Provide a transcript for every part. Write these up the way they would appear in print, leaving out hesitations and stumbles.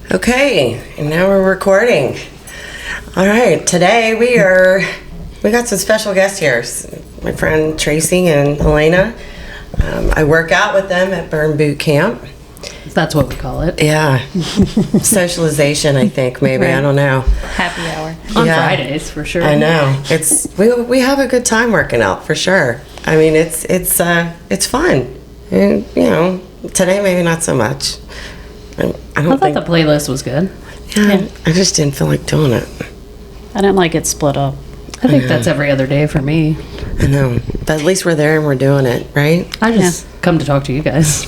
Okay, and now we're recording. All right, today we got some special guests here. My friend Tracy and Elena. I work out with them at Burn Boot Camp. That's what we call it. Yeah, socialization. I think maybe I don't know. Happy hour on Fridays for sure. I know we have a good time working out for sure. I mean it's fun, and today maybe not so much. I thought the playlist was good. Yeah, I just didn't feel like doing it. I didn't like it split up. I think that's every other day for me. I know, but at least we're there and we're doing it, right? I just come to talk to you guys.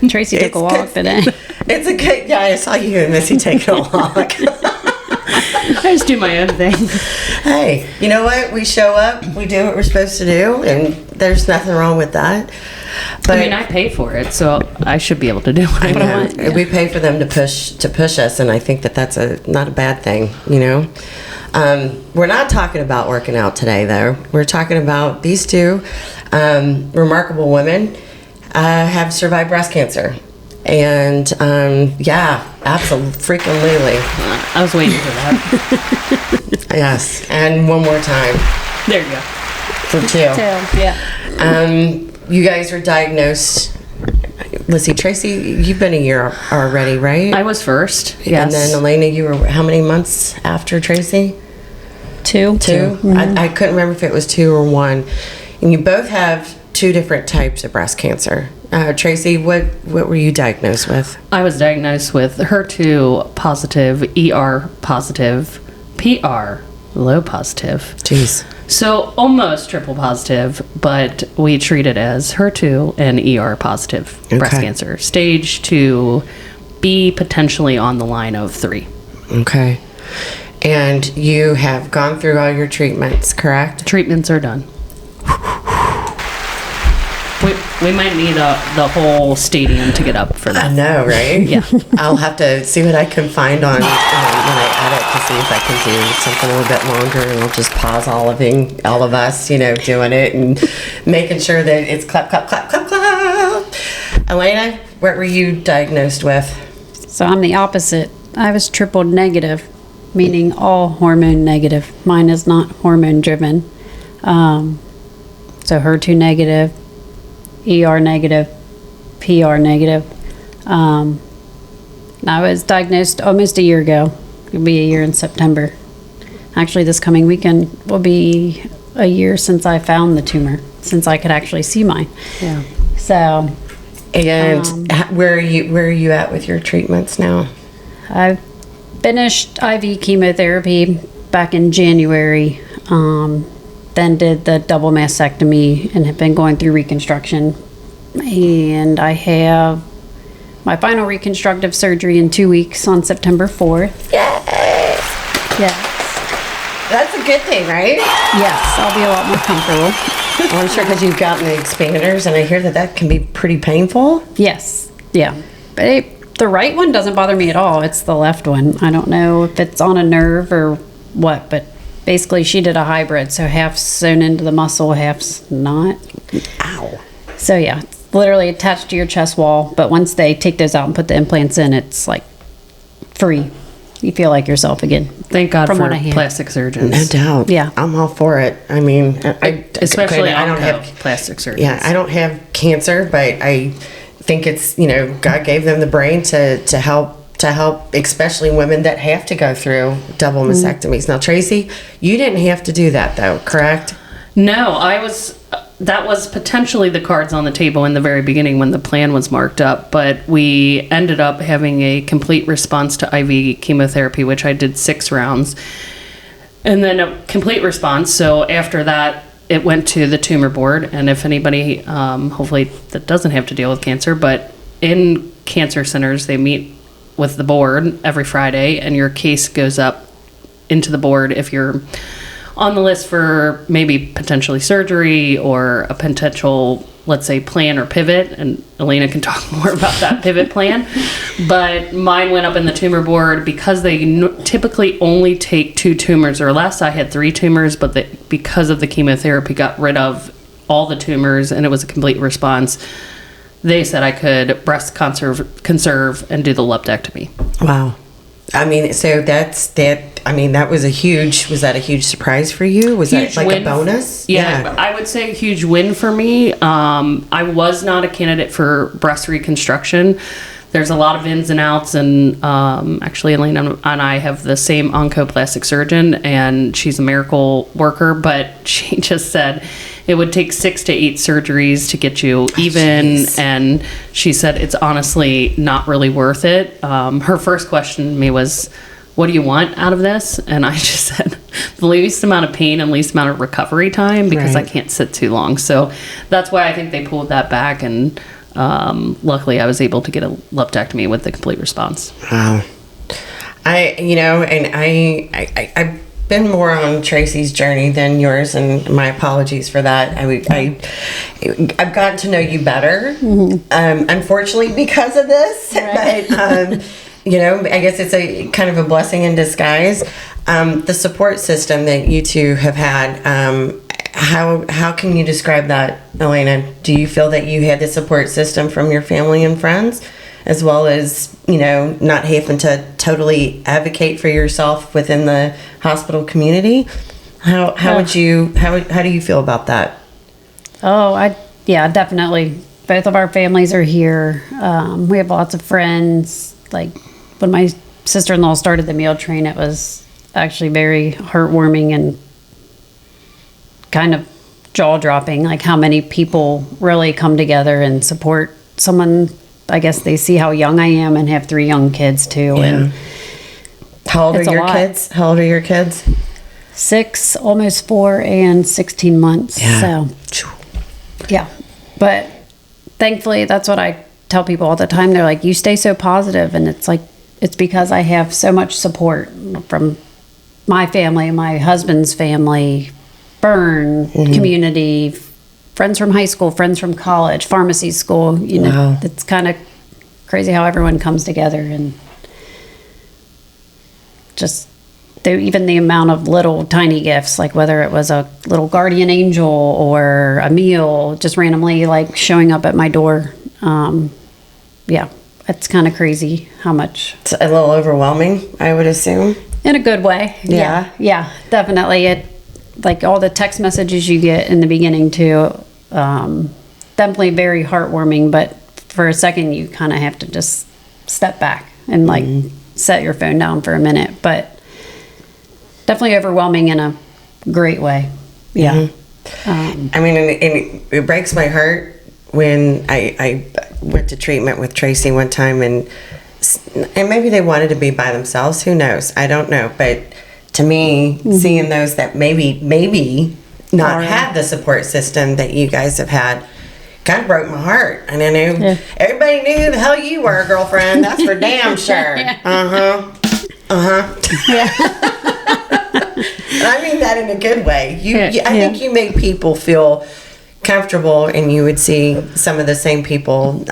Tracy took a walk today. It's a good, I saw you and Missy taking a walk. I just do my own thing. Hey, you know what? We show up, we do what we're supposed to do, and there's nothing wrong with that. But I pay for it, so I should be able to do what I want. Yeah. We pay for them to push us, and I think that's not a bad thing, We're not talking about working out today, though. We're talking about these two remarkable women have survived breast cancer. And, absolutely. I was waiting for that. Yes, and one more time. There you go. For two. Yeah. You guys were diagnosed. Let's see, Tracy, you've been a year already, right? I was first, yes. And then Elena, you were how many months after Tracy? Two. Mm-hmm. I couldn't remember if it was 2 or 1. And you both have 2 different types of breast cancer. Tracy, what were you diagnosed with? I was diagnosed with HER2 positive, ER positive, PR low positive. Jeez. So almost triple positive, but we treat it as HER2 and ER positive breast cancer. Stage 2B, potentially on the line of 3. Okay. And you have gone through all your treatments, correct? Treatments are done. We might need the whole stadium to get up for that. I know, right? Yeah. I'll have to see what I can find on when I edit to see if I can do something a little bit longer, and we'll just pause all of us, doing it and making sure that it's clap, clap, clap, clap, clap. Elena, what were you diagnosed with? So I'm the opposite. I was triple negative, meaning all hormone negative. Mine is not hormone driven. So HER2 negative, ER negative, PR negative. I was diagnosed almost a year ago. It'll be a year in September. Actually, this coming weekend will be a year since I found the tumor, since I could actually see mine. Yeah. So. And where are you at with your treatments now? I finished IV chemotherapy back in January. Then did the double mastectomy and have been going through reconstruction. And I have my final reconstructive surgery in 2 weeks on September 4th. Yay! Yes. That's a good thing, right? Yes, I'll be a lot more comfortable. Well, I'm sure because you've gotten the expanders, and I hear that can be pretty painful. Yes. Yeah. But the right one doesn't bother me at all. It's the left one. I don't know if it's on a nerve or what, but basically she did a hybrid, so half sewn into the muscle, half's not. Ow. So yeah, it's literally attached to your chest wall, but once they take those out and put the implants in, it's like free. You feel like yourself again. Thank God for plastic surgeons. No doubt. Yeah. I'm all for it. I mean, especially I don't have plastic surgeons. Yeah, I don't have cancer, but I think it's, God gave them the brain to help, especially women that have to go through double mastectomies. Now, Tracy, you didn't have to do that, though, correct? No, that was potentially the cards on the table in the very beginning when the plan was marked up, but we ended up having a complete response to IV chemotherapy, which I did 6 rounds, and then a complete response. So after that, it went to the tumor board, and if anybody, hopefully that doesn't have to deal with cancer, but in cancer centers, they meet with the board every Friday, and your case goes up into the board if you're on the list for maybe potentially surgery or a potential, let's say, plan or pivot. And Elena can talk more about that pivot plan. But mine went up in the tumor board because they typically only take 2 tumors or less. I had 3 tumors, but because of the chemotherapy, got rid of all the tumors, and it was a complete response. they said I could breast conserve and do the lumpectomy. Wow. I mean, so that's that. I mean, that was was that a huge surprise for you? Was Huge that like win. a bonus? Yeah, I would say a huge win for me. I was not a candidate for breast reconstruction. There's a lot of ins and outs, and actually Elena and I have the same oncoplastic surgeon, and she's a miracle worker, but she just said it would take 6 to 8 surgeries to get you even, Jeez. and she said it's honestly not really worth it. Her first question to me was, what do you want out of this? And I just said the least amount of pain and least amount of recovery time, because I Right. can't sit too long. So that's why I think they pulled that back, and luckily I was able to get a lumpectomy with the complete response. Wow. I've been more on Tracy's journey than yours, and my apologies for that. I've gotten to know you better, unfortunately, because of this. Right. But I guess it's a kind of a blessing in disguise. The support system that you two have had. How can you describe that, Elena? Do you feel that you had the support system from your family and friends, as well as, not having to totally advocate for yourself within the hospital community? How do you feel about that? Oh, definitely. Both of our families are here. We have lots of friends. Like when my sister-in-law started the meal train, it was actually very heartwarming and kind of jaw-dropping, like how many people really come together and support someone. I guess they see how young I am and have 3 young kids too. Yeah. And How old are It's a your lot. kids? How old are your kids? 6, almost 4, and 16 months. So, yeah. But thankfully, that's what I tell people all the time. They're like, you stay so positive. And it's like, it's because I have so much support from my family, my husband's family, burn community, friends from high school, friends from college, pharmacy school. Wow. It's kind of crazy how everyone comes together, and just even the amount of little tiny gifts, like whether it was a little guardian angel or a meal just randomly like showing up at my door. Yeah, it's kind of crazy how much. It's a little overwhelming, I would assume. In a good way. Yeah. Yeah, definitely. It, like all the text messages you get in the beginning too, definitely very heartwarming, but for a second you kind of have to just step back and like set your phone down for a minute, but definitely overwhelming in a great way. Yeah. I mean, and it breaks my heart when I went to treatment with Tracy one time, and maybe they wanted to be by themselves. Who knows? I don't know. But to me, seeing those that maybe not Right. had the support system that you guys have had, kind of broke my heart. And I knew everybody knew who the hell you were, girlfriend. That's for damn sure. And I mean that in a good way. I think you made people feel comfortable, and you would see some of the same people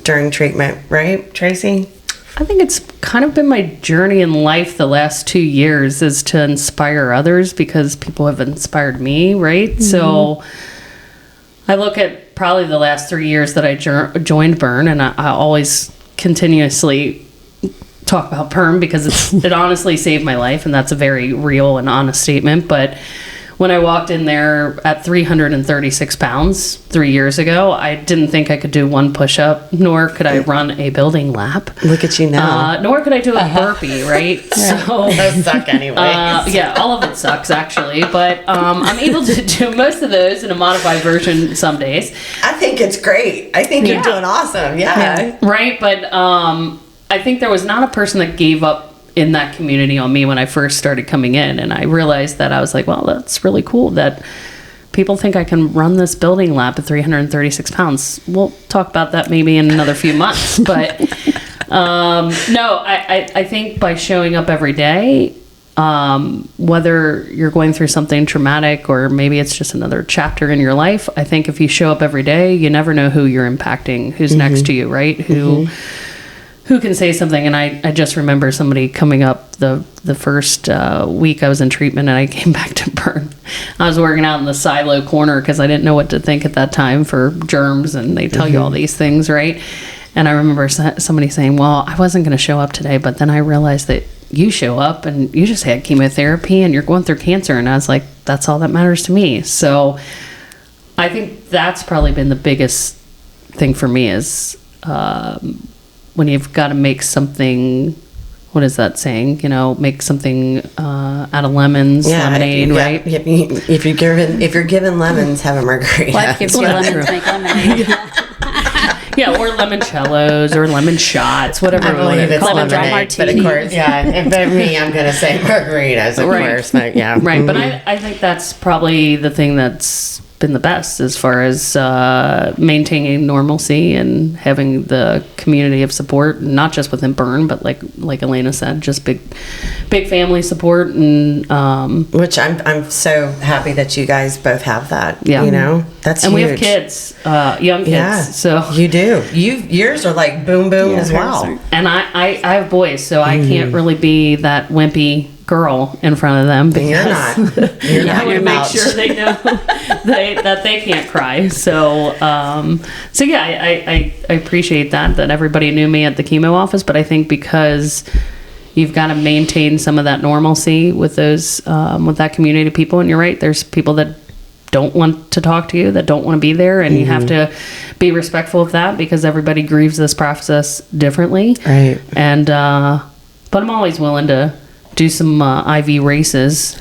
during treatment, right, Tracy? I think it's kind of been my journey in life the last 2 years is to inspire others, because people have inspired me, right? So I look at probably the last 3 years that I joined Burn, and I always continuously talk about Burn because it honestly saved my life, and that's a very real and honest statement. But when I walked in there at 336 pounds 3 years ago, I didn't think I could do one push-up, nor could I run a building lap. Look at you now. Nor could I do a burpee, right? So, Those suck anyway. yeah, all of it sucks actually, but I'm able to do most of those in a modified version some days, I think it's great. I think you're Yeah. doing awesome. Yeah. right? But I think there was not a person that gave up in that community on me when I first started coming in, and I realized that I was like, well, that's really cool that people think I can run this building lap at 336 pounds. We'll talk about that maybe in another few months, but no, I think by showing up every day, whether you're going through something traumatic or maybe it's just another chapter in your life, I think if you show up every day, you never know who you're impacting, who's next to you, right? who can say something. And I just remember somebody coming up the first week I was in treatment, and I came back to burn. I was working out in the silo corner because I didn't know what to think at that time for germs, and they tell you all these things, right? And I remember somebody saying, well, I wasn't going to show up today, but then I realized that you show up and you just had chemotherapy and you're going through cancer. And I was like, that's all that matters to me. So I think that's probably been the biggest thing for me is when you've got to make something, what is that saying? You know, make something out of lemons, lemonade, right? If you're given lemons, have a margarita. Life gives you lemons, make lemonade. Yeah, or limoncellos or lemon shots, whatever. I believe it's Lemon drop lemonade, but of martini. course, yeah. But me, I'm gonna say margaritas, of Right. course. But yeah, Right, but I think that's probably the thing that's been the best as far as maintaining normalcy and having the community of support, not just within Burn, but like Elena said, just big family support. And which I'm so happy that you guys both have that. Yeah. You know, that's and huge. we have kids, young kids. Yeah, So you do. Yours are like boom boom as well. and I have boys, so I can't really be that wimpy girl in front of them because You're not. You're I not. want You're to make not. sure they know that they can't cry. So, so yeah, I appreciate that everybody knew me at the chemo office, but I think because you've got to maintain some of that normalcy with those, with that community of people. And you're right, there's people that don't want to talk to you, that don't want to be there, and you have to be respectful of that because everybody grieves this process differently. Right. And, but I'm always willing to do some IV races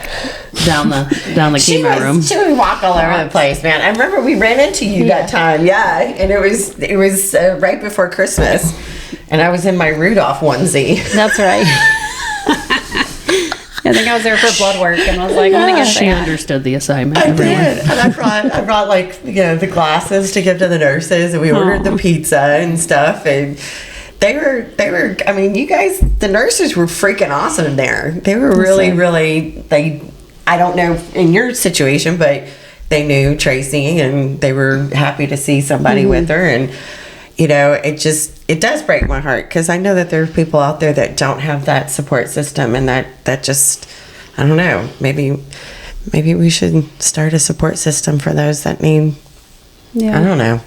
down the chemo room. She would walk all over the place, man. I remember we ran into you that time, and it was right before Christmas, and I was in my Rudolph onesie. That's right. I think I was there for blood work and I was like, I'm gonna get She that. understood the assignment. I everyone. did, and I brought like the glasses to give to the nurses, and we ordered the pizza and stuff, and they were. I mean, you guys, the nurses were freaking awesome there. They were really. I don't know in your situation, but they knew Tracy, and they were happy to see somebody with her, and you know, it does break my heart because I know that there are people out there that don't have that support system, and that just, I don't know, maybe we should start a support system for those that need. Yeah. I don't know.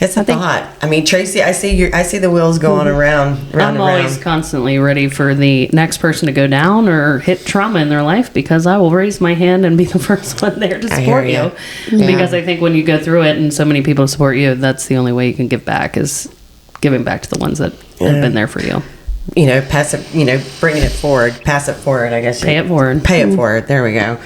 It's a thought. I mean, Tracy, I see the wheels going around. I'm always constantly ready for the next person to go down or hit trauma in their life because I will raise my hand and be the first one there to support hear you. you. Because I think when you go through it and so many people support you, that's the only way you can give back is giving back to the ones that have been there for you. You know, bringing it forward, pass it forward, I guess. Pay it forward. Pay it forward. There we go.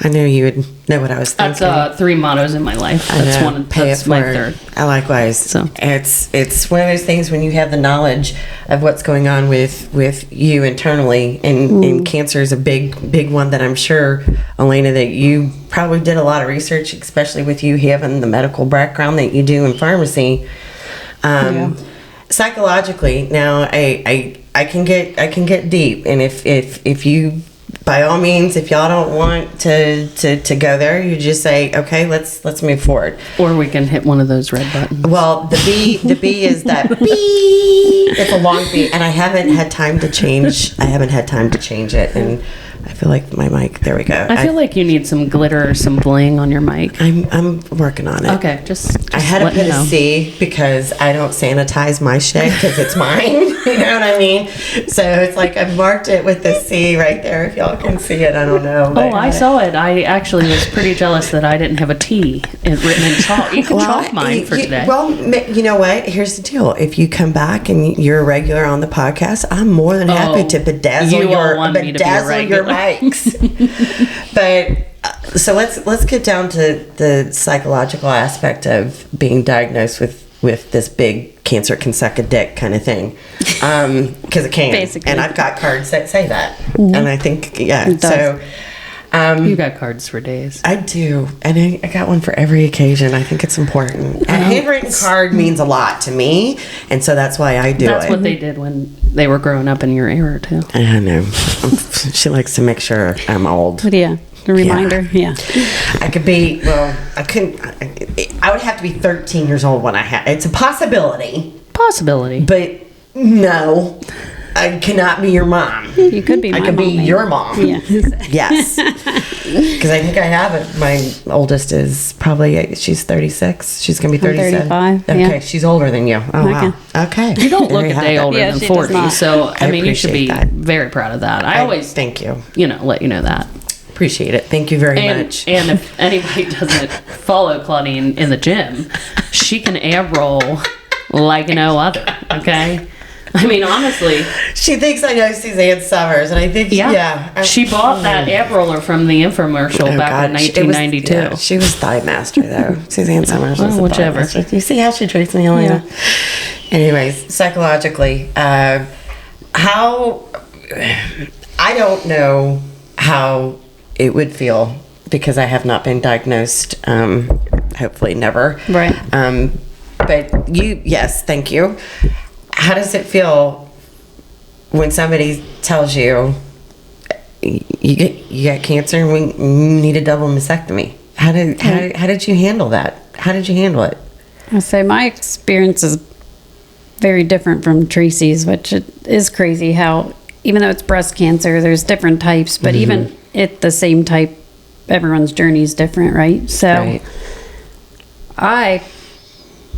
I knew you would know what I was thinking. That's 3 mottos in my life. I That's know. one. Pay That's it my forward. third. I likewise. So. It's one of those things when you have the knowledge of what's going on with you internally, and cancer is a big one that I'm sure, Elena, that you probably did a lot of research, especially with you having the medical background that you do in pharmacy. Psychologically, now I can get deep, and if you, by all means, if y'all don't want to go there, you just say, okay, let's move forward. Or we can hit one of those red buttons. Well, the B is that B. It's a long B, and I haven't had time to change it, and I feel like my mic. There we go. I feel like you need some glitter or some bling on your mic. I'm working on it. Okay, just I had to let put me know. a C because I don't sanitize my shit because it's mine. You know what I mean? So it's like I marked it with the C right there. If y'all can see it, I don't know. Oh, I saw it. I actually was pretty jealous that I didn't have a T written in chalk. You can chalk mine for today. Well, you know what? Here's the deal. If you come back and you're a regular on the podcast, I'm more than happy to bedazzle you all your want me to be a your regular. mics. But so let's get down to the psychological aspect of being diagnosed with this big cancer can suck a dick kind of thing, because it can. Basically. And I've got cards that say that, and I think It does. so. You got cards for days. I do, and I got one for every occasion. I think it's important. A handwritten card means a lot to me, and so that's why I do That's it. what they did when they were growing up in your era too. I know. She likes to make sure I'm old. But yeah, a reminder. Yeah. I could be, well, I couldn't, I would have to be 13 years old when I had, it's a possibility, Possibility. but No, I cannot be your mom. You could be my I could be mommy. your mom. Yeah. Yes. Because I think I have it. My oldest is probably, she's 36. She's going to be I'm 37. 35, Okay, yeah. she's older than you. Oh, wow. Okay. You don't look There a have day it. older Yeah, than she does 40, not. so I mean, you should be appreciate that. very proud of that. I always, Thank you. let you know that. Appreciate it. Thank you very much. And if anybody doesn't follow Claudine in the gym, she can ab roll like no other. Okay, I mean honestly, She thinks I know Suzanne Summers, and I think, yeah. she bought that ab roller from the infomercial Oh, back in God, it was- 1992. yeah, she was thigh master, though. Suzanne Summers was Well, the thigh whichever. master. You see how she treats me, Elena? Anyways, psychologically, how... I don't know how it would feel because I have not been diagnosed, hopefully never. Right. But yes, thank you. How does it feel when somebody tells you you got cancer and we need a double mastectomy? How did you handle that? How did you handle it? I say my experience is very different from Tracy's, which it is crazy how even though it's breast cancer, there's different types, but even at the same type, everyone's journey is different, right? So Right. I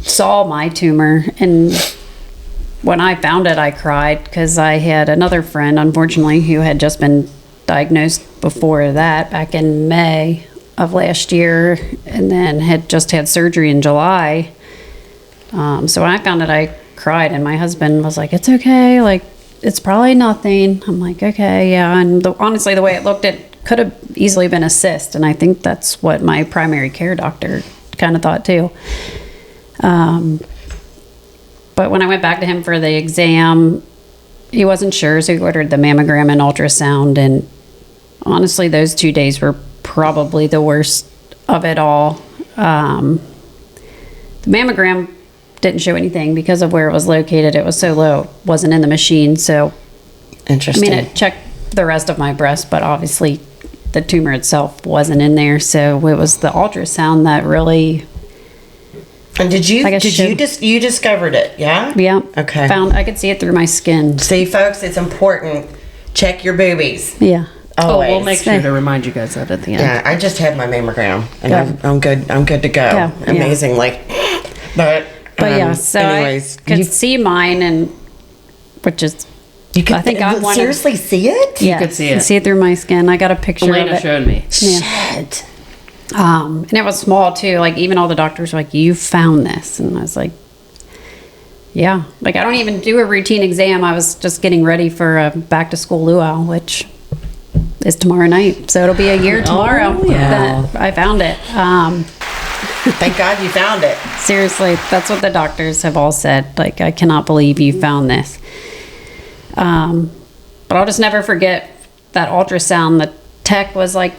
saw my tumor, and when I found it, I cried because I had another friend, unfortunately, who had just been diagnosed before that back in May of last year, and then had just had surgery in July. So when I found it, I cried, and my husband was like, "It's okay, like it's probably nothing." I'm like, "Okay, yeah." And honestly, the way it looked, it could have easily been a cyst, and I think that's what my primary care doctor kind of thought too. But when I went back to him for the exam, he wasn't sure, so he ordered the mammogram and ultrasound. And honestly, those 2 days were probably the worst of it all. The mammogram didn't show anything because of where it was located. It was so low, it wasn't in the machine. So, I Interesting. mean, it checked the rest of my breast, but obviously the tumor itself wasn't in there. So it was the ultrasound that really... And did you Like I should- you discovered it? Yeah. Yeah. Okay. I could see it through my skin. See, folks, it's important. Check your boobies. Yeah. Oh, Always. we'll make sure to remind you guys that at the end. Yeah, I just had my mammogram, and Good. I'm good. I'm good to go. Yeah, yeah. Amazingly. But Yeah, so anyways, I could you, see mine, and which is you could I think I'm one of- seriously see it. yeah, could see I it. see it through my skin. I got a picture Elena of it. showed me. Yeah. Shit. And it was small too. Like even all the doctors were like, "You found this," and I was like, "Yeah." Like I don't even do a routine exam. I was just getting ready for a back to school luau, which is tomorrow night. So it'll be a year tomorrow yeah. that I found it. Thank God you found it. Seriously, that's what the doctors have all said. Like, I cannot believe you found this. But I'll just never forget that ultrasound. The tech was like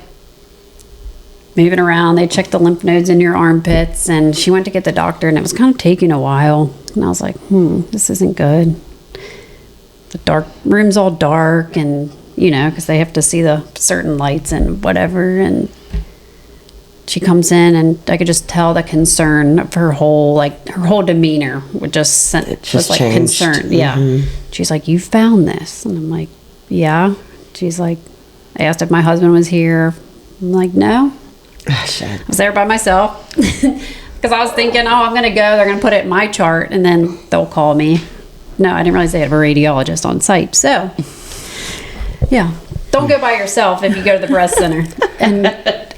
moving around. They checked the lymph nodes in your armpits, and she went to get the doctor, and it was kind of taking a while. And I was like, this isn't good. The dark room's all dark, and because they have to see the certain lights and whatever. And she comes in, and I could just tell the concern of her whole demeanor would just was like changed. concerned. Yeah. She's like, "You found this," and I'm like, "Yeah." She's like, I asked if my husband was here. I'm like, "No." Ah, shit. I was there by myself because I was thinking, "Oh, I'm going to go. They're going to put it in my chart, and then they'll call me." No, I didn't realize they have a radiologist on site. So, yeah, don't go by yourself if you go to the breast center and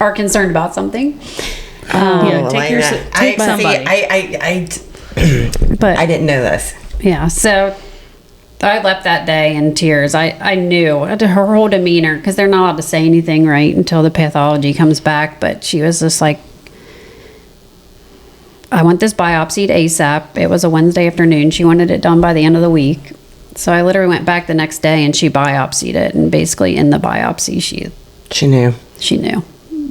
are concerned about something. Yeah, take your Elena, take somebody. But I didn't know this. yeah, so I left that day in tears. I knew her whole demeanor, because they're not allowed to say anything, right, until the pathology comes back. But she was just like, "I want this biopsied ASAP." It was a Wednesday afternoon. She wanted it done by the end of the week. So I literally went back the next day, and she biopsied it. And basically in the biopsy, She knew. she knew.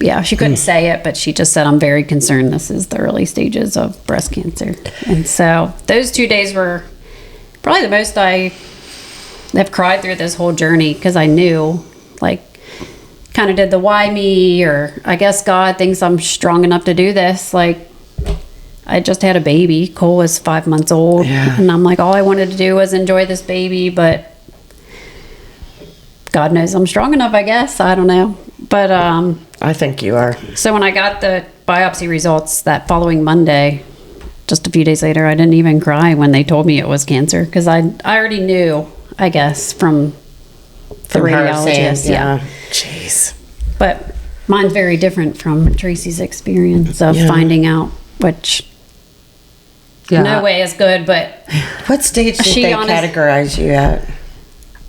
Yeah, she couldn't say it, but she just said, "I'm very concerned. This is the early stages of breast cancer." And so those 2 days were probably the most I have cried through this whole journey, because I knew, like, kind of did the why me, or I guess God thinks I'm strong enough to do this. Like, I just had a baby. Cole was 5 months old. Yeah. And I'm like, all I wanted to do was enjoy this baby, but God knows I'm strong enough, I guess. I don't know. But I think you are. so when I got the biopsy results that following Monday, just a few days later, I didn't even cry when they told me it was cancer because I already knew, I guess, from the radiologist. Yeah. Jeez. But mine's very different from Tracy's experience of Yeah. finding out, which no way is good, but What stage did She they honest- categorize you at?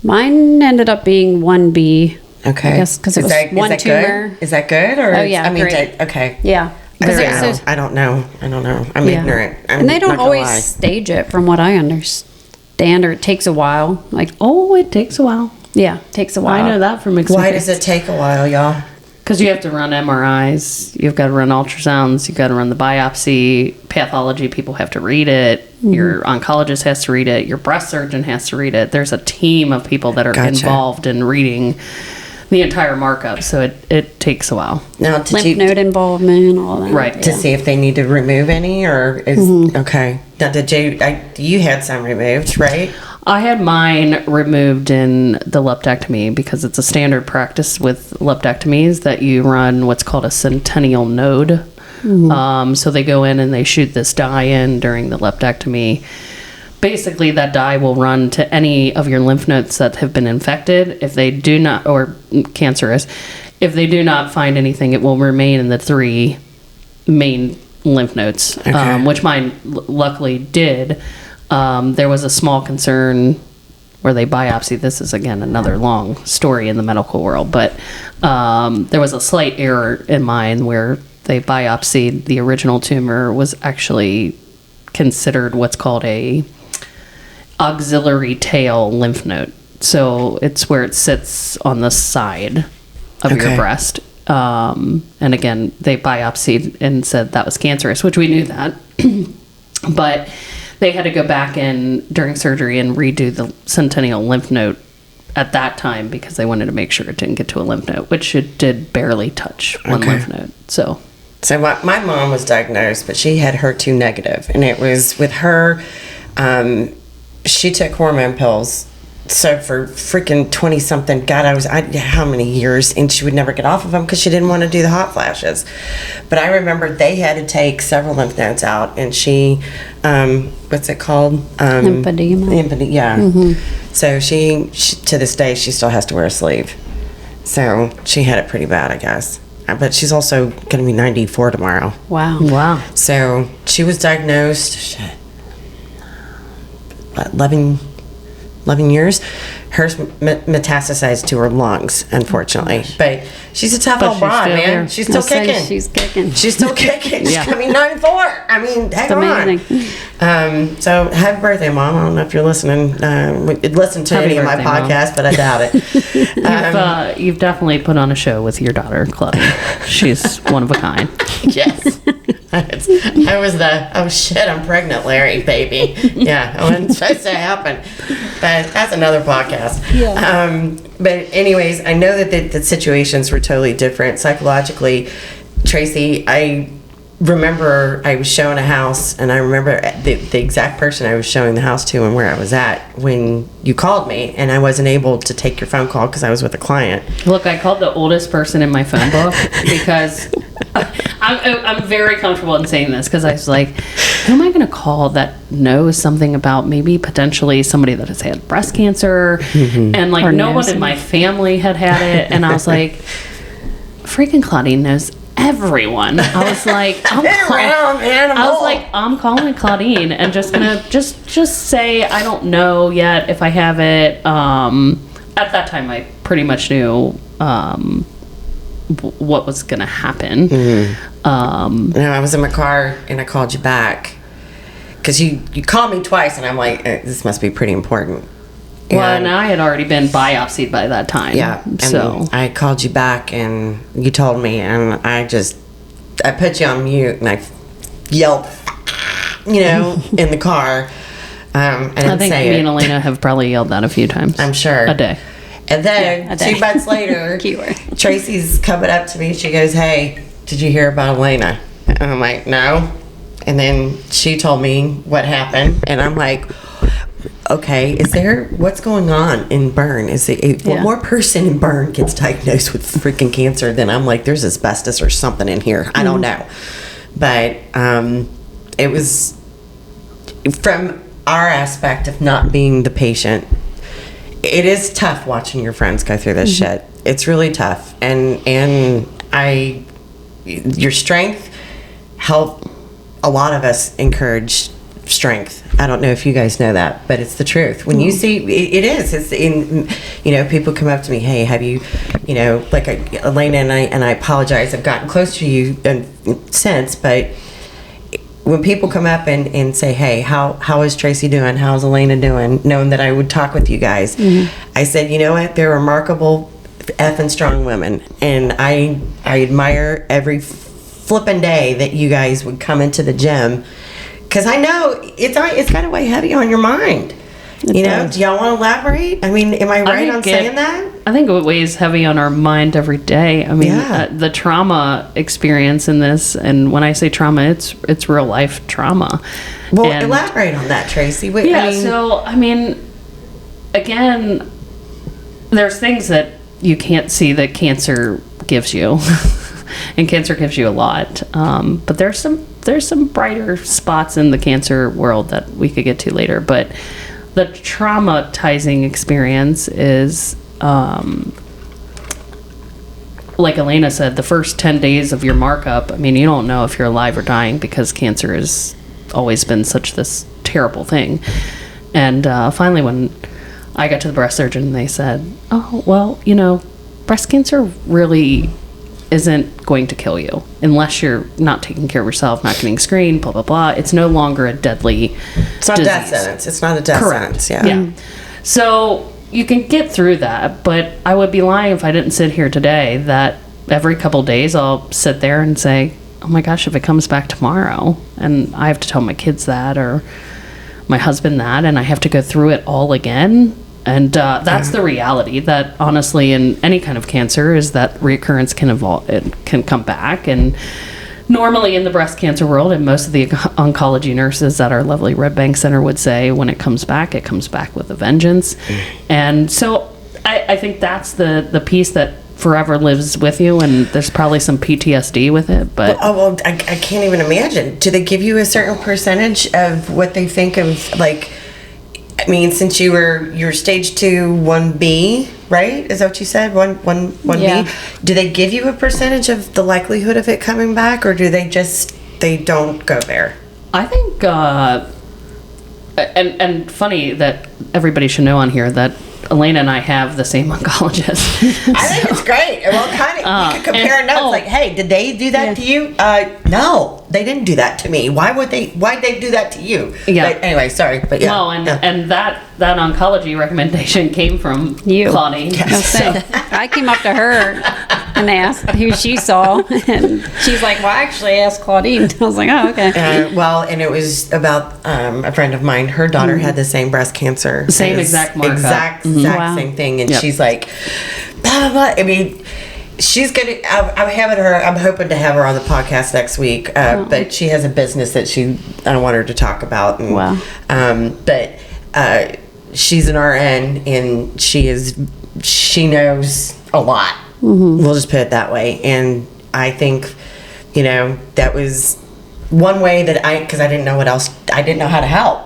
mine ended up being 1B. Okay. I guess 'cause it was one tumor. Good? Is that good? Or Oh, yeah, I mean, great. okay. Yeah. I 'Cause don't it know. was- I don't know. I'm yeah. ignorant. I'm And they don't not gonna always lie. stage it from what I understand, or it takes a while. Like, Oh, it takes a while. yeah, it takes a while. I know that from Why experience. does it take a while, y'all? Because you have to run MRIs, you've got to run ultrasounds, you've got to run the biopsy, pathology, people have to read it, your oncologist has to read it, your breast surgeon has to read it. There's a team of people that are Gotcha. involved in reading the entire markup, so it takes a while. Now, did Lymph you node involvement, all that. Right. to see if they need to remove any, or is okay? Now, did you had some removed, right? I had mine removed in the leptectomy because it's a standard practice with leptectomies that you run what's called a centennial node. So they go in and they shoot this dye in during the leptectomy. Basically, that dye will run to any of your lymph nodes that have been infected. If they do not, or cancerous, if they do not find anything, it will remain in the 3 main lymph nodes, Okay. which mine luckily did. There was a small concern where they biopsied. This is again another long story in the medical world, but there was a slight error in mine where they biopsied the original tumor was actually considered what's called a auxiliary tail lymph node. So it's where it sits on the side of your Okay. breast. And again, they biopsied and said that was cancerous, which we knew that. But they had to go back in during surgery and redo the centennial lymph node at that time because they wanted to make sure it didn't get to a lymph node, which it did barely touch one Okay. lymph node. So So my mom was diagnosed, but she had HER2 negative, and it was with her. She took hormone pills. So for freaking 20 something, God, how many years, and she would never get off of them because she didn't want to do the hot flashes. But I remember they had to take several lymph nodes out, and she, what's it called? Lymphedema. Yeah. So she to this day she still has to wear a sleeve. So she had it pretty bad, I guess. But she's also going to be 94 tomorrow. Wow. wow. So she was diagnosed, 11 years. Hers metastasized to her lungs, unfortunately. But she's a tough But old she's broad, still man. there. She's still I'll say kicking. She's kicking. She's still kicking. She's Yeah. going to be 94. I mean, hang amazing. on. So happy birthday, Mom. I don't know if you're listening. Listen to Happy any of my birthday, Mom. podcasts, but I doubt it. You've definitely put on a show with your daughter, Claudia. She's one of a kind. Yes. I was oh shit, I'm pregnant, Larry, baby. Yeah, it wasn't supposed to happen. But that's another podcast. Yeah. But anyways, I know that the situations were totally different. Psychologically, Tracy, I remember I was showing a house, and I remember the exact person I was showing the house to and where I was at when you called me, and I wasn't able to take your phone call because I was with a client. Look, I called the oldest person in my phone book because I'm very comfortable in saying this because I was like, who am I going to call that knows something about maybe potentially somebody that has had breast cancer? And like Or no one knows in my family had it. And I was like, freaking Claudine knows everyone. I was like, I'm calling Claudine and just gonna just say I don't know yet if I have it. At that time, I pretty much knew what was gonna happen. No, I was in my car and I called you back because you called me twice, and I'm like, this must be pretty important. Well, And- and I had already been biopsied by that time. Yeah. And So I called you back and you told me, and I put you on mute and I yelled, in the car. I didn't I think say me it. and Elena have probably yelled that a few times. I'm sure. A day. And then Yeah, a day. 2 months later, Keyword. Tracy's coming up to me. She goes, "Hey, did you hear about Elena?" And I'm like, "No." And then she told me what happened, and I'm like, okay, what's going on in Bern? One more person in Bern gets diagnosed with freaking cancer, then I'm like, there's asbestos or something in here. I don't know. But it was from our aspect of not being the patient. It is tough watching your friends go through this shit. It's really tough. And your strength helped a lot of us encourage strength. I don't know if you guys know that, but it's the truth. When you see, it's in, people come up to me, hey, have you, like Elena and I apologize, I've gotten close to you since, but when people come up and say, hey, how is Tracy doing? How's Elena doing? Knowing that I would talk with you guys. I said, you know what? They're remarkable effing strong women. And I admire every flipping day that you guys would come into the gym. Because I know it's kind of way heavy on your mind. Do y'all want to elaborate? I mean, am I right on saying that? I think it weighs heavy on our mind every day. I mean, the trauma experience in this, and when I say trauma, it's real life trauma. Well, elaborate on that, Tracy. So, again, there's things that you can't see that cancer gives you. And cancer gives you a lot. But there's some brighter spots in the cancer world that we could get to later. But the traumatizing experience is, like Elena said, the first 10 days of your markup, you don't know if you're alive or dying because cancer has always been such this terrible thing. And finally, when I got to the breast surgeon, they said, oh, well, breast cancer really isn't going to kill you unless you're not taking care of yourself, not getting screened, blah, blah, blah. It's no longer a deadly It's not disease. a death sentence. It's not a death sentence. Yeah. So you can get through that, but I would be lying if I didn't sit here today that every couple days I'll sit there and say, oh my gosh, if it comes back tomorrow, and I have to tell my kids that or my husband that, and I have to go through it all again. And that's the reality that honestly in any kind of cancer is that reoccurrence can evolve, it can come back. And normally in the breast cancer world, and most of the oncology nurses at our lovely Red Bank Center would say when it comes back with a vengeance. And so I think that's the piece that forever lives with you, and there's probably some PTSD with it. But I can't even imagine. Do they give you a certain percentage of what they think of, like, since you're stage 2, 1B, right? Is that what you said? 1B? Yeah. Do they give you a percentage of the likelihood of it coming back, or do they don't go there? I think, and funny that everybody should know on here that Elena and I have the same oncologist. I think it's great. Well, kind of, you could compare notes like, hey, did they do that to you? No, they didn't do that to me. Why'd they do that to you? Yeah. But anyway, sorry, but yeah. Well, and that oncology recommendation came from You. Claudine. I came up to her and asked who she saw, and she's like, well, I actually asked Claudine. I was like, oh, okay. And it was about a friend of mine. Her daughter had the same breast cancer. Same exact markup. Exact Wow. same thing. And she's like, blah, blah, blah. She's gonna. I'm hoping to have her on the podcast next week. But she has a business that I don't want her to talk about. And, Wow. But she's an RN, and she knows a lot. We'll just put it that way. And I think, that was one way that because I didn't know what else. I didn't know how to help.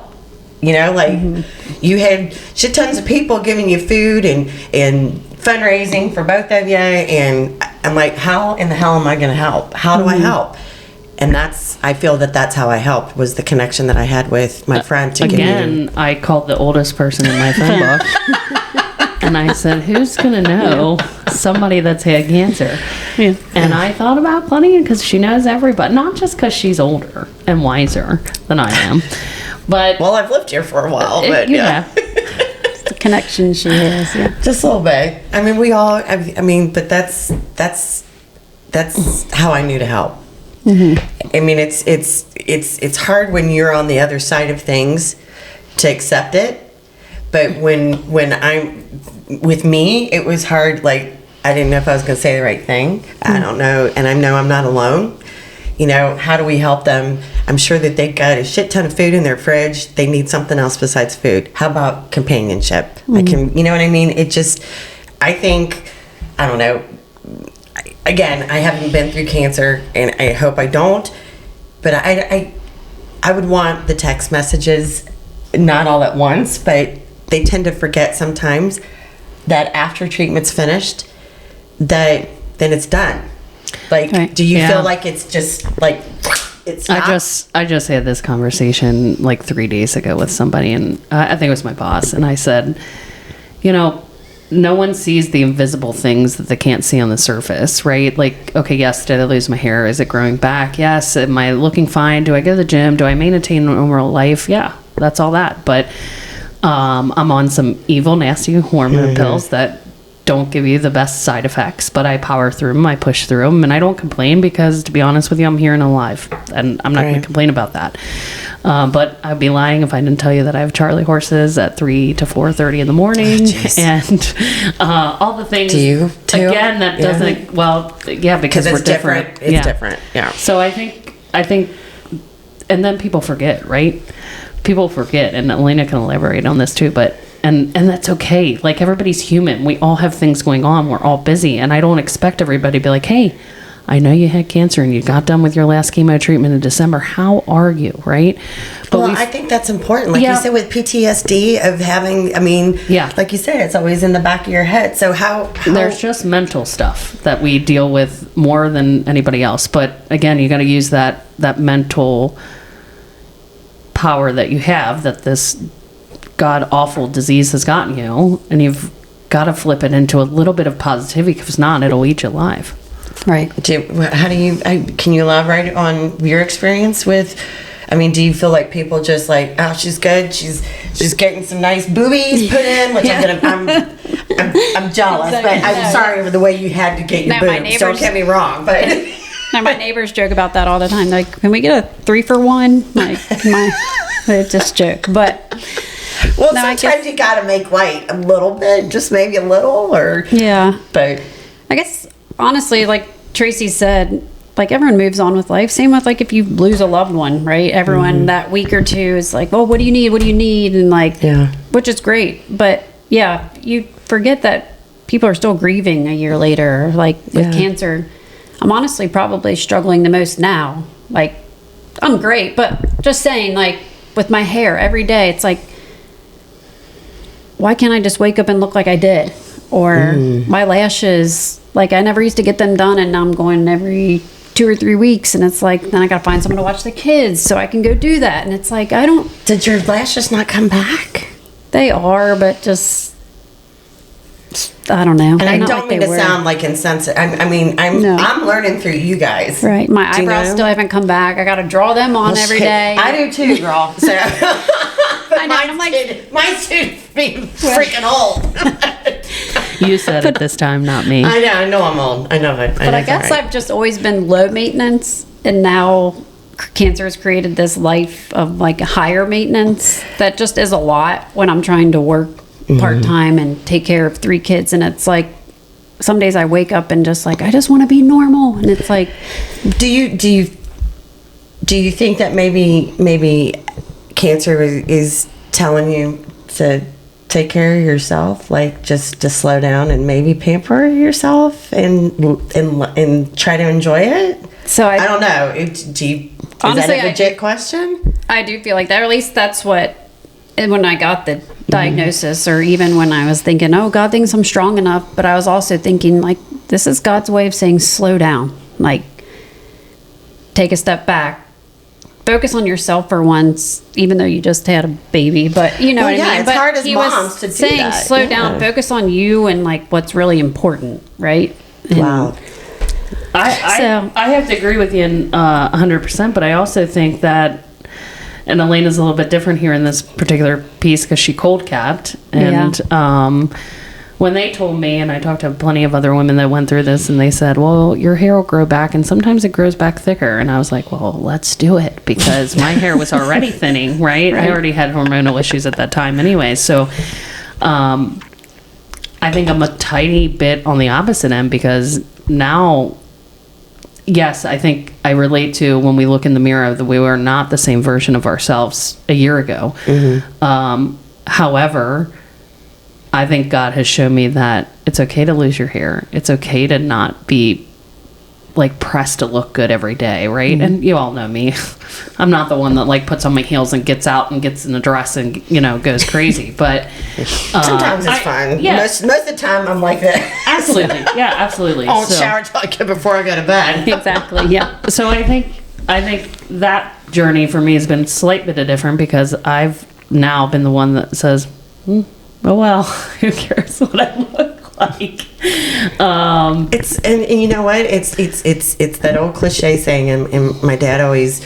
You had shit tons of people giving you food and fundraising for both of you, and I'm like, how in the hell am I going to help? How do I help? And I feel that's how I helped, was the connection that I had with my friend to Again, I called the oldest person in my phone book. And I said, who's going to know somebody that's had cancer? Yeah. And I thought about Claudine because she knows everybody, not just because she's older and wiser than I am. But Well, I've lived here for a while, but yeah. The connection she has, yeah. Just a little bit. We all. But that's how I knew to help. It's hard when you're on the other side of things to accept it, but when I'm with me, it was hard. Like, I didn't know if I was going to say the right thing. I don't know, and I know I'm not alone. You know, how do we help them? I'm sure that they've got a shit ton of food in their fridge. They need something else besides food. How about companionship? I can, you know what I mean? It just, I think, I don't know. Again, I haven't been through cancer, and I hope I don't. But I would want the text messages, not all at once, but they tend to forget sometimes that after treatment's finished, that then it's done. Like, Right. do you Yeah. feel like it's just like it's? I just had this conversation like 3 days ago with somebody, and I think it was my boss, and I said, you know, no one sees the invisible things that they can't see on the surface, right? Like, okay, yes, did I lose my hair? Is it growing back? Yes. Am I looking fine? Do I go to the gym? Do I maintain a normal life? Yeah, that's all that. But I'm on some evil, nasty hormone pills that don't give you the best side effects, but I power through them, I push through them, and I don't complain because, to be honest with you, I'm here and alive, and I'm not going Right. to complain about that. But I'd be lying if I didn't tell you that I have Charlie horses at 3 to 4:30 in the morning, jeez. and all the things. Do you, too? Again, that Yeah. doesn't. Well, yeah, because Because we're it's different. It's different. Yeah. So I think, and then people forget, right? People forget, and Elena can elaborate on this too, but and that's okay. Like, everybody's human. We all have things going on. We're all busy, and I don't expect everybody to be like, hey, I know you had cancer and you got done with your last chemo treatment in December. How are you, right? But Well, we- I think that's important. Like Yeah. you said, with PTSD of having, I mean, Yeah. like you said, it's always in the back of your head. So how there's just mental stuff that we deal with more than anybody else. But again, you got to use that mental power that you have, that this god awful disease has gotten you, and you've got to flip it into a little bit of positivity, because if not, it'll eat you alive. Right. how do you, can you elaborate on your experience with, I mean, do you feel like people just like, oh, she's good, she's getting some nice boobies put in, which I'm jealous, but I'm sorry for the way you had to get your No, my boobs. Don't neighbors- get me wrong, but Now my neighbors joke about that all the time. Like, can we get a 3-for-1? Like, they just joke. But well, No, I sometimes you got to make light a little bit, just maybe a little, or yeah, but I guess honestly, like Tracy said, like everyone moves on with life. Same with like if you lose a loved one, right? Everyone that week or two is like, well, what do you need? What do you need? And like, Yeah. which is great. But yeah, you forget that people are still grieving a year later. Like with Yeah. cancer, I'm honestly probably struggling the most now. Like, I'm great, but just saying, like with my hair every day, it's like, why can't I just wake up and look like I did? Or my lashes, like I never used to get them done, and now I'm going every 2 or 3 weeks, and it's like, then I gotta find someone to watch the kids so I can go do that. And it's like, I don't, did your lashes not come back? they are, but just, I don't know. And I They're not don't like mean they to were. sound like insensitive. I mean, No. I'm learning through you guys. Right, my Do you eyebrows know? still haven't come back. I gotta draw them on every Shit, day. I do too, girl. So, I know, and I'm like, my students being freaking old. You said it this time, not me. I know I'm old. I know it. but I guess I've just always been low maintenance, and now cancer has created this life of like higher maintenance that just is a lot when I'm trying to work part-time and take care of 3 kids. And it's like, some days I wake up and just like, I just want to be normal. And it's like, Do you think that maybe cancer is telling you to take care of yourself, like just to slow down and maybe pamper yourself and try to enjoy it? so I don't know. Is Honestly, that a legit question? I do feel like that, or at least that's what, and when I got the diagnosis, or even when I was thinking, oh, God thinks I'm strong enough, but I was also thinking, like, this is God's way of saying, slow down. Like, take a step back. Focus on yourself for once, even though you just had a baby. But you know Well, what yeah, I mean? it's But hard as he was moms to do saying, that, slow yeah. down, focus on you and, like, what's really important, right? And Wow. I have to agree with you in 100%, but I also think that, and Elena's a little bit different here in this particular piece because she cold capped, and when they told me, and I talked to plenty of other women that went through this, and they said, well, your hair will grow back, and sometimes it grows back thicker. And I was like, well, let's do it, because my hair was already thinning, right? I already had hormonal issues at that time anyway. So I think I'm a tiny bit on the opposite end, because now yes, I think I relate to when we look in the mirror that we were not the same version of ourselves a year ago. However, I think God has shown me that it's okay to lose your hair. It's okay to not be like pressed to look good every day, right? And you all know me. I'm not the one that like puts on my heels and gets out and gets in a dress and, goes crazy. But Sometimes it's fun. Yeah. Most of the time I'm like that. Absolutely. Yeah, absolutely. I won't shower till I get before I go to bed. Exactly. Yeah. So I think that journey for me has been slight bit different because I've now been the one that says, oh well, who cares what I look like? It's and you know what? It's that old cliche saying, and my dad always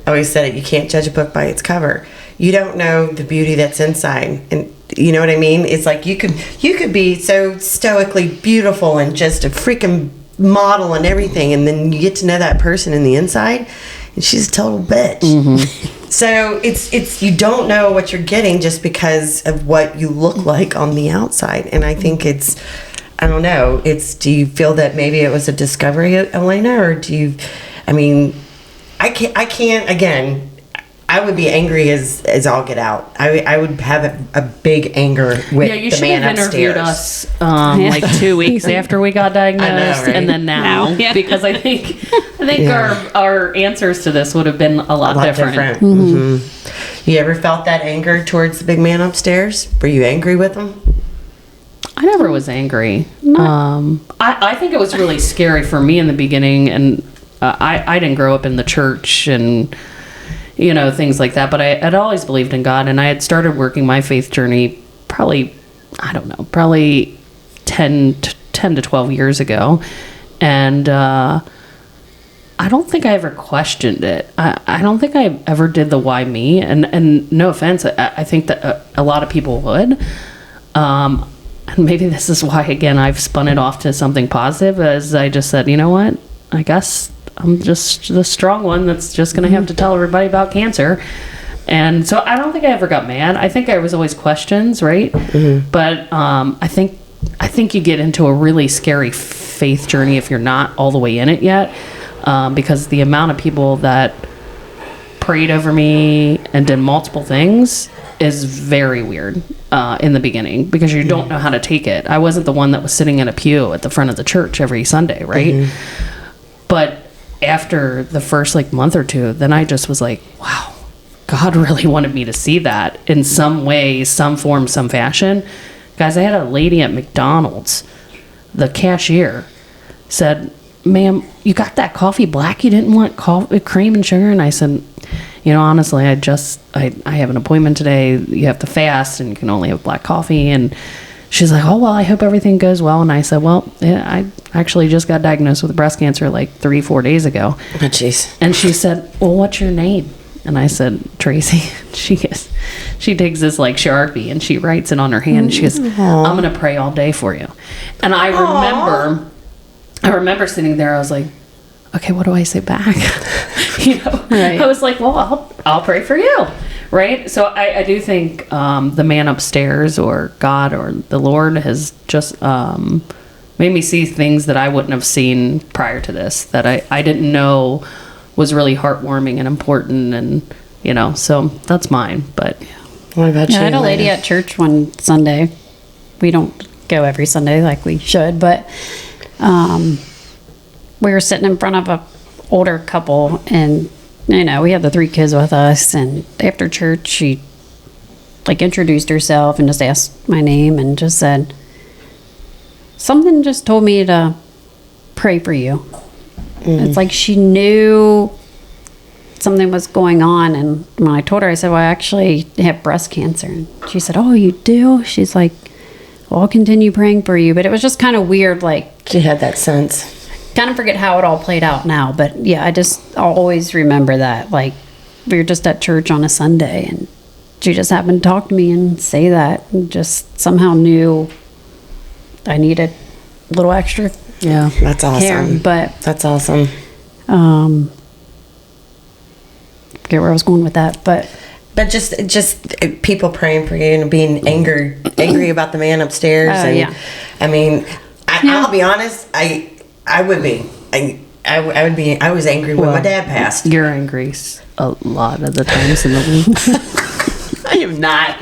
said it. You can't judge a book by its cover. You don't know the beauty that's inside, and you know what I mean. It's like you could be so stoically beautiful and just a freaking model and everything, and then you get to know that person in the inside, and she's a total bitch. So it's you don't know what you're getting just because of what you look like on the outside, and I think I don't know. Do you feel that maybe it was a discovery, Elena, or do you? I mean, I can't. Again, I would be angry as all get out. I would have a big anger with You the should man have interviewed upstairs. us like 2 weeks after we got diagnosed, right? and then now, Yeah. because I think Yeah. our answers to this would have been a lot different. You ever felt that anger towards the big man upstairs? Were you angry with him? I never was angry. I think it was really scary for me in the beginning, and I didn't grow up in the church and things like that, but I had always believed in God, and I had started working my faith journey probably 10 to 12 years ago, and I don't think I ever questioned it. I don't think I ever did the why me, and no offense, I think that a lot of people would. And maybe this is why, again, I've spun it off to something positive, as I just said, you know what? I guess I'm just the strong one that's just going to have to tell everybody about cancer. And so I don't think I ever got mad. I think I was always questions, right? But I think you get into a really scary faith journey if you're not all the way in it yet, because the amount of people that prayed over me and did multiple things is very weird in the beginning, because you don't know how to take it. I wasn't the one that was sitting in a pew at the front of the church every Sunday, right? But after the first month or two, then I just was like, wow, God really wanted me to see that in some way, some form, some fashion. Guys, I had a lady at McDonald's, the cashier, said, ma'am, you got that coffee black? You didn't want cream and sugar? And I said, honestly, I have an appointment today. You have to fast and you can only have black coffee. And she's like, oh, well, I hope everything goes well. And I said, well, yeah, I actually just got diagnosed with breast cancer 3-4 days ago. Oh, jeez. And she said, well, what's your name? And I said, Tracy. She takes this Sharpie and she writes it on her hand. And she goes, I'm going to pray all day for you. And I remember sitting there. I was like, okay, what do I say back? Right. I was like, well, I'll pray for you. Right. So I do think the man upstairs, or God, or the Lord, has just made me see things that I wouldn't have seen prior to this, that I didn't know was really heartwarming and important. And, so that's mine. But What about you? I had a lady at church one Sunday. We don't go every Sunday like we should, but we were sitting in front of a older couple, and we had the 3 kids with us, and after church she introduced herself and just asked my name and just said, something just told me to pray for you. It's like she knew something was going on. And when I told her, I said, well, I actually have breast cancer. And she said, oh, you do? She's like, well, I'll continue praying for you. But it was just kind of weird, She had that sense. kind of forget how it all played out now. But yeah, I'll always remember that. We were just at church on a Sunday, and she just happened to talk to me and say that, and just somehow knew I needed a little extra yeah. That's awesome. care. But That's awesome. forget where I was going with that, but just people praying for you and being angry about the man upstairs. Oh, And yeah. I mean, I'll be honest. I would be. I was angry when my dad passed. You're angry a lot of the times in the week. I am not.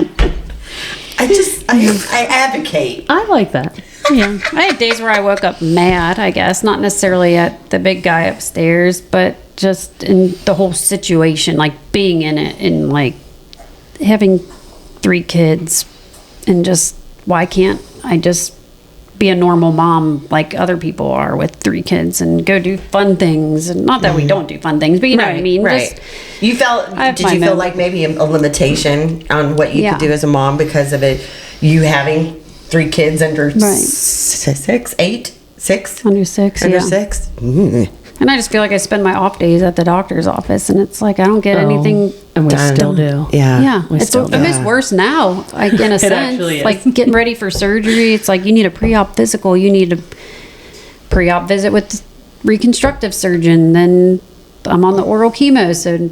I advocate. I like that. Yeah. I had days where I woke up mad, I guess. Not necessarily at the big guy upstairs, but just in the whole situation, like being in it and like having 3 kids and just, why can't I just be a normal mom like other people are with 3 kids and go do fun things? And not that we don't do fun things, but you know what I mean? Right. Just, You felt? have Did my you feel moments. like maybe a limitation on what you Yeah. could do as a mom because of it? You having 3 kids under Right. 6, 8, 6, under 6, under yeah. 6. Mm. And I just feel like I spend my off days at the doctor's office, and it's like I don't get anything. And we done. still do. Yeah. Yeah, we it's still do. almost worse now. Like in a sense, actually is. like getting ready for surgery. It's like you need a pre-op physical. You need a pre-op visit with the reconstructive surgeon. Then I'm on the oral chemo, so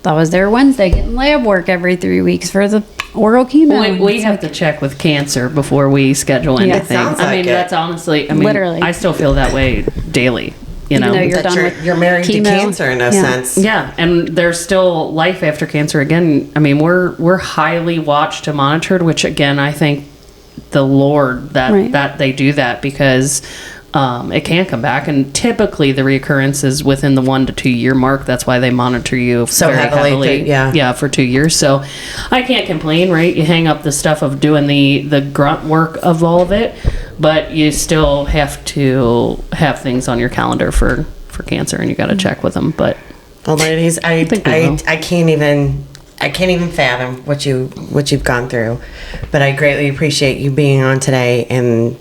I was there Wednesday getting lab work every 3 weeks for the oral chemo. We have to check with cancer before we schedule Yeah. anything. It sounds I like mean, it. that's honestly, I mean, Literally. I still feel that way daily, you know? though you're That done with you're married chemo. to cancer in a Yeah. sense. Yeah, and there's still life after cancer. Again, I mean, we're highly watched and monitored, which again, I think the Lord that Right. that they do that because it can come back, and typically the reoccurrence is within the 1 to 2 year mark. That's why they monitor you So very heavily, heavily. yeah. For 2 years. So I can't complain, right? You hang up the stuff of doing the grunt work of all of it, but you still have to have things on your calendar for cancer, and you got to check with them. But Well, ladies, I think we will. can't even fathom what you've gone through, but I greatly appreciate you being on today, and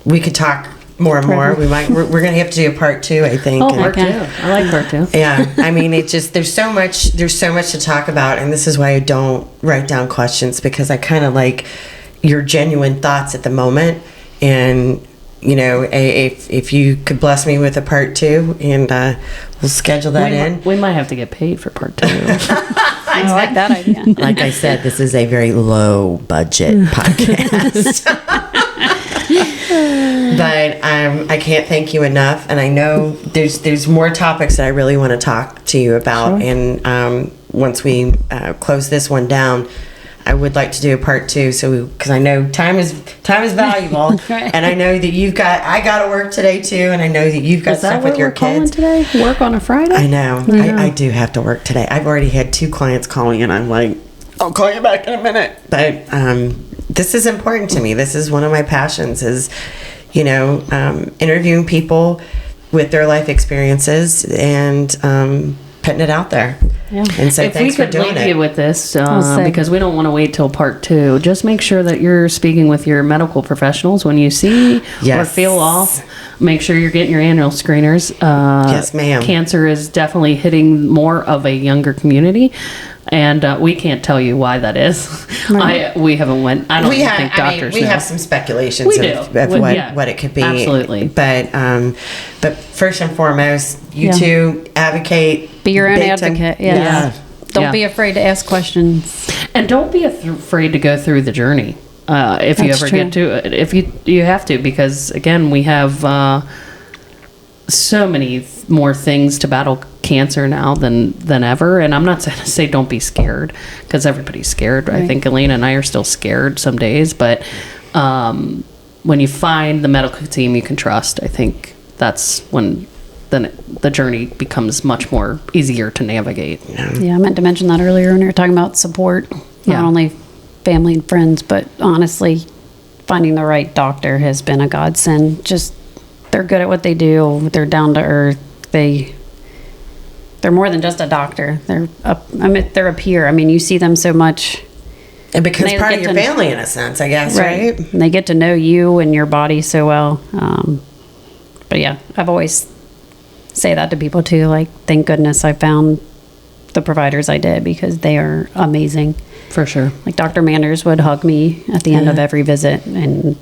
we could talk more and more. We're gonna have to do a part 2, I think. oh, and- part 2. I like part 2. Yeah, I mean, it just there's so much to talk about, and this is why I don't write down questions, because I kind of like your genuine thoughts at the moment. And you know, if you could bless me with a part 2, and we'll schedule that in. We might have to get paid for part 2. I like that idea. Like I said, this is a very low budget podcast. But I can't thank you enough, and I know there's more topics that I really want to talk to you about. Sure. And once we close this one down, I would like to do a part 2. So because I know time is valuable, Right. and I know that I got to work today too, and I know that you've got Is that stuff what with your we're calling kids. today? Work on a Friday? I know. Yeah. I do have to work today. I've already had 2 clients call me, and I'm like, I'll call you back in a minute. But this is important to me. This is one of my passions is, you know, interviewing people with their life experiences and putting it out there. Yeah. And so If we thanks for could doing leave you it. with this, say. because we don't want to wait till part 2, just make sure that you're speaking with your medical professionals when you see or Yes. feel off. Make sure you're getting your annual screeners. Yes, ma'am. Cancer is definitely hitting more of a younger community, and we can't tell you why that is. Right. We haven't went. I don't think doctors we know. have some speculations We of do. what, Yeah. what it could be. Absolutely. But first and foremost, you Yeah. two advocate. Be your own big time- advocate. Yes. Yeah. Don't Yeah. be afraid to ask questions. And don't be afraid to go through the journey if you That's ever true. get to it. If you have to, because again, we have so many more things to battle cancer now than ever. And I'm not saying to say don't be scared, because everybody's scared. I Right. think Elena and I are still scared some days, but when you find the medical team you can trust, I think that's when then the journey becomes much more easier to navigate. Yeah, I meant to mention that earlier when we were talking about support. Not Yeah. only family and friends, but honestly, finding the right doctor has been a godsend. Just they're good at what they do. They're down to earth. They're more than just a doctor. They're a peer. I mean, you see them so much. It becomes They part of get your to- family in a sense, I guess, right? And they get to know you and your body so well. But yeah, I've always say that to people too. Like, thank goodness I found the providers I did, because they are amazing. For sure. Like Dr. Manders would hug me at the end of every visit, and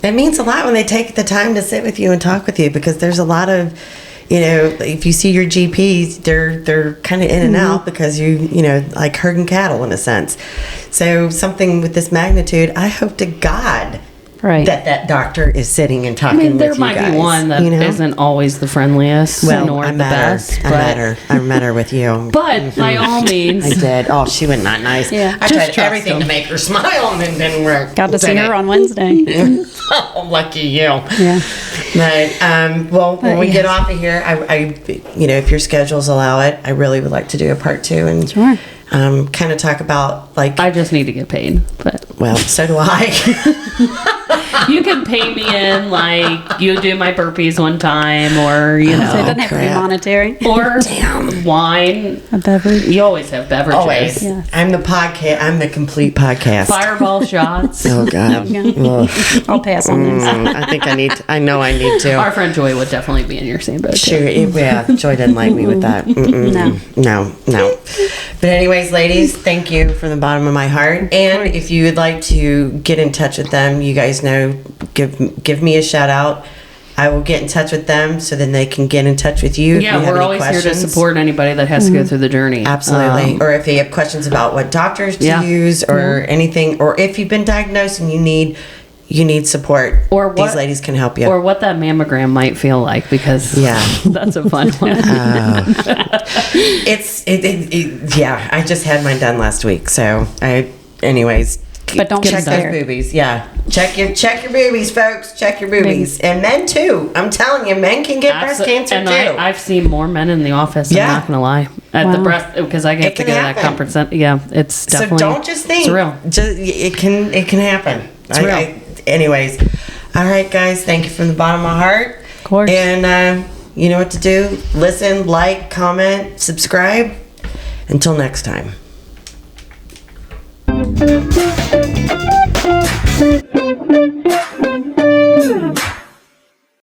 It means a lot when they take the time to sit with you and talk with you, because there's a lot of, you know, if you see your GPs, they're kind of in and out because you know, like herding cattle in a sense. So something with this magnitude, I hope to God Right. that doctor is sitting and I talking mean, there with you might guys, be one that you know? not always the friendliest nor I the met best. her. I met her with you. But by all means, I did. Oh, she was not nice. Yeah. I Just tried trust everything them. to make her smile, and it didn't work. Got to see Did her it? on Wednesday. Oh, lucky you. Yeah. But well, when But we get yes. off of here, I, if your schedules allow it, I really would like to do a part 2 and Sure. kind of talk about like. I just need to get paid. But Well, so do I. you can pay me in, like you do my burpees one time, or you So it know, doesn't have to be crap. monetary. or wine. A beverage. You always have beverages. Always. Yeah. I'm the podcast. I'm the complete podcast. Fireball shots. Oh God. Ugh. I'll pass on this. I think I need. I know I need to. Our friend Joy would definitely be in your same boat. too. Sure, yeah, Joy didn't like me with that. No. But anyways, ladies, thank you from the bottom of my heart. And if you would like to get in touch with them, you guys know, give me a shout out. I will get in touch with them so then they can get in touch with you. if Yeah, you have we're any always here to questions. support anybody that has to go through the journey. Absolutely. Um, Or if they have questions about what doctors to Yeah. use or anything, or if you've been diagnosed and you need support, Or what- these ladies can help you. or what that mammogram might feel like, because Yeah. that's a fun one. Yeah, I just had mine done last week. So anyways. But don't check compare. those boobies. Yeah. Check your boobies, folks. Check your boobies. And men too. I'm telling you, men can get breast cancer and too. I've seen more men in the office. Yeah. I'm not gonna lie. At the Wow. breast, because I It get to can go to that happen. conference. Yeah, it's so definitely. don't just think. It's real. Just, it can happen. It's real. Anyways. All right, guys. Thank you from the bottom of my heart. Of course. And you know what to do. Listen, like, comment, subscribe. Until next time. Thank you.